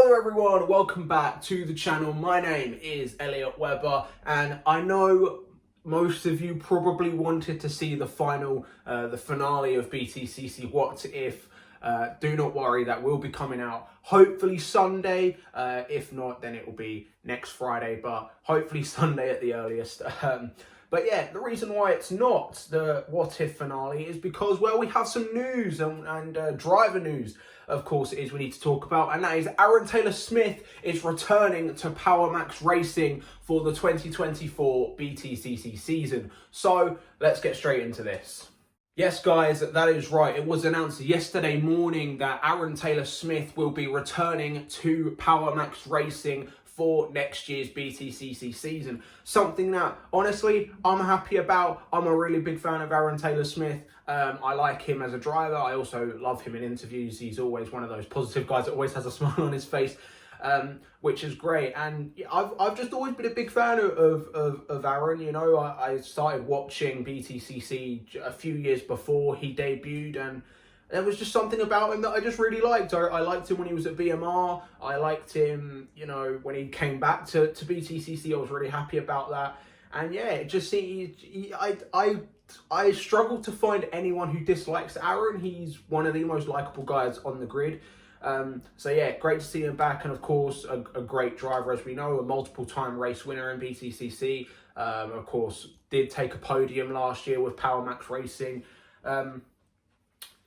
Hello everyone, welcome back to the channel. My name is Elliot Webber and I know most of you probably wanted to see the finale of BTCC What If. Do not worry, that will be coming out hopefully Sunday. If not, then it will be next Friday, but hopefully Sunday at the earliest. But yeah, the reason why it's not the What If finale is because, well, we have some news and driver news, of course, it is we need to talk about, and that is Aron Taylor-Smith is returning to Power Max Racing for the 2024 BTCC season. So let's get straight into this. Yes, guys, that is right. It was announced yesterday morning that Aron Taylor-Smith will be returning to Power Max Racing for next year's BTCC season. Something that, honestly, I'm happy about. I'm a really big fan of Aron Taylor-Smith. I like him as a driver. I also love him in interviews. He's always one of those positive guys that always has a smile on his face, which is great. And I've just always been a big fan of Aron. You know, I started watching BTCC a few years before he debuted, and there was just something about him that I just really liked. I liked him when he was at BMR. I liked him, you know, when he came back to BTCC. I was really happy about that. And yeah, it just I struggle to find anyone who dislikes Aron. He's one of the most likable guys on the grid. So yeah, great to see him back. And of course, a great driver, as we know, a multiple-time race winner in BTCC. Of course, did take a podium last year with Power Max Racing.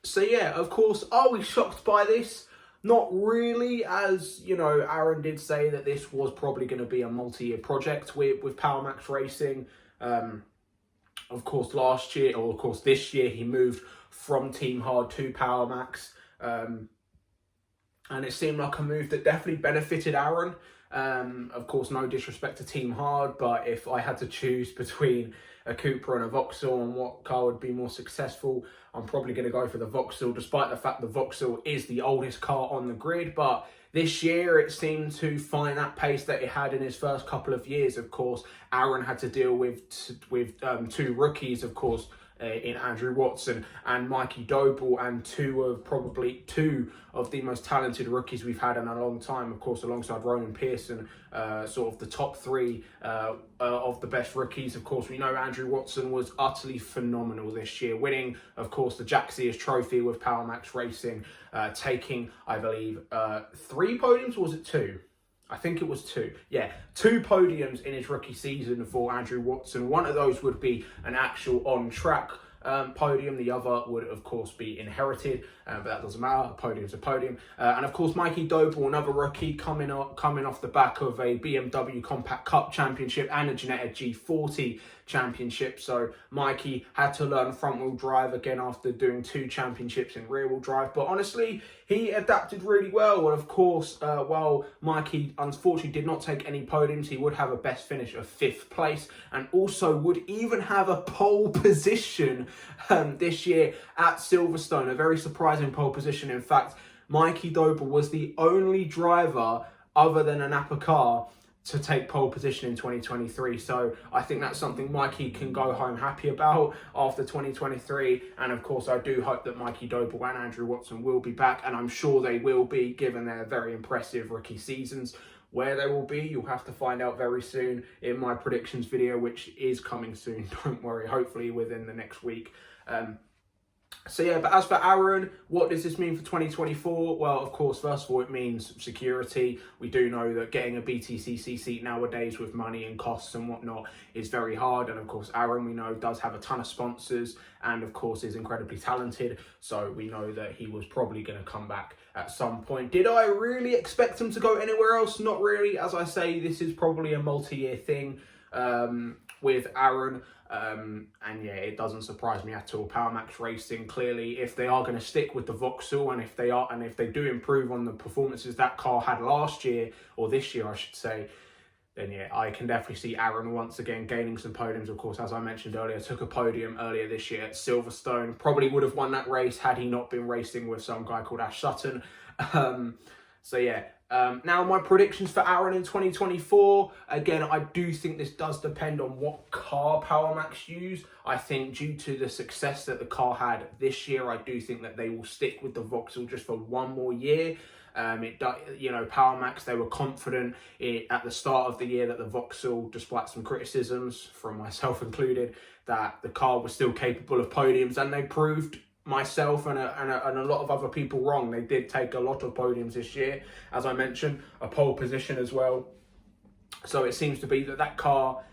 So yeah, of course, are we shocked by this? Not really, as, you know, Aron did say that this was probably going to be a multi-year project with Power Max Racing. Of course, last year, or of course this year, he moved from Team Hard to Power Max. And it seemed like a move that definitely benefited Aron. Of course, no disrespect to Team Hard, but if I had to choose between a Cooper and a Vauxhall and what car would be more successful, I'm probably going to go for the Vauxhall, despite the fact the Vauxhall is the oldest car on the grid. But this year, it seemed to find that pace that it had in his first couple of years. Of course, Aron had to deal with two rookies, of course, in Andrew Watson and Mikey Doble, and two of the most talented rookies we've had in a long time, of course, alongside Ronan Pearson, sort of the top three of the best rookies. Of course, we know Andrew Watson was utterly phenomenal this year, winning, of course, the Jack Sears Trophy with Power Max Racing, taking, I believe, 3 podiums, or was it 2? I think it was 2. Yeah, 2 podiums in his rookie season for Andrew Watson. One of those would be an actual on-track podium. The other would, of course, be inherited, but that doesn't matter. A podium's a podium. And of course, Mikey Doble, another rookie, coming off the back of a BMW Compact Cup Championship and a Ginetta G40 Championship. So Mikey had to learn front-wheel drive again after doing 2 championships in rear-wheel drive. But honestly, he adapted really well. And of course, while Mikey unfortunately did not take any podiums, he would have a best finish of 5th place, and also would even have a pole position this year at Silverstone. A very surprising pole position. In fact, Mikey Doble was the only driver other than an Napa car to take pole position in 2023. So I think that's something Mikey can go home happy about after 2023. And of course, I do hope that Mikey Doble and Andrew Watson will be back, and I'm sure they will be, given their very impressive rookie seasons. Where they will be, you'll have to find out very soon in my predictions video, which is coming soon. Don't worry, hopefully within the next week. So yeah, but as for Aron, what does this mean for 2024? Well, of course, first of all, it means security. We do know that getting a BTCC seat nowadays with money and costs and whatnot is very hard. And of course, Aron, we know, does have a ton of sponsors and of course is incredibly talented. So we know that he was probably going to come back at some point. Did I really expect him to go anywhere else? Not really. As I say, this is probably a multi-year thing with Aron. And yeah, it doesn't surprise me at all. Power Max Racing, clearly, if they are going to stick with the Vauxhall, and if they do improve on the performances that car had last year, or this year I should say, then yeah, I can definitely see Aron once again gaining some podiums. Of course, as I mentioned earlier, took a podium earlier this year at Silverstone. Probably would have won that race had he not been racing with some guy called Ash Sutton. So yeah, now my predictions for Aron in 2024, again, I do think this does depend on what car Power Max use. I think due to the success that the car had this year, I do think that they will stick with the Vauxhall just for one more year. Power Max, they were confident at the start of the year that the Vauxhall, despite some criticisms from myself included, that the car was still capable of podiums, and they proved myself and a lot of other people wrong. They did take a lot of podiums this year, as I mentioned, a pole position as well. So it seems to be that car,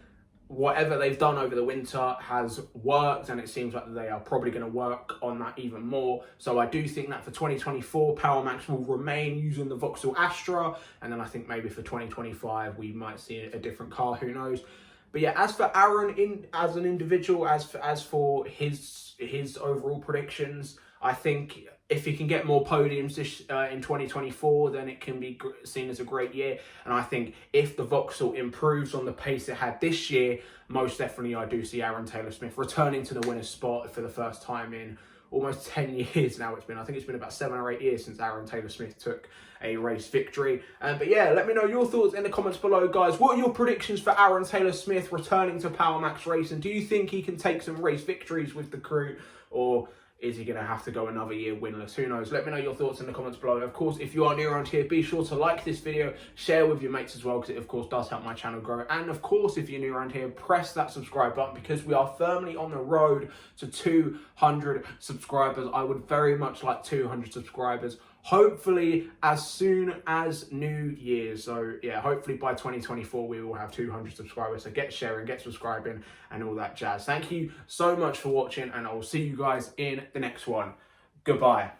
whatever they've done over the winter, has worked, and it seems like they are probably going to work on that even more. So I do think that for 2024, Power Max will remain using the Vauxhall Astra, and then I think maybe for 2025 we might see a different car, who knows. But yeah, as for Aron as an individual, as for his overall predictions, I think if he can get more podiums in 2024, then it can be seen as a great year. And I think if the Vauxhall improves on the pace it had this year, most definitely I do see Aron Taylor-Smith returning to the winner's spot for the first time in almost 10 years now. I think it's been about 7 or 8 years since Aron Taylor-Smith took a race victory. But yeah, let me know your thoughts in the comments below, guys. What are your predictions for Aron Taylor-Smith returning to Power Max Racing? Do you think he can take some race victories with the crew, or is he going to have to go another year winless? Who knows? Let me know your thoughts in the comments below. Of course, if you are new around here, be sure to like this video, share with your mates as well, because it, of course, does help my channel grow. And, of course, if you're new around here, press that subscribe button, because we are firmly on the road to 200 subscribers. I would very much like 200 subscribers, hopefully as soon as New Year's. So, yeah, hopefully by 2024, we will have 200 subscribers. So get sharing, get subscribing, and all that jazz. Thank you so much for watching, and I will see you guys in the next one. Goodbye.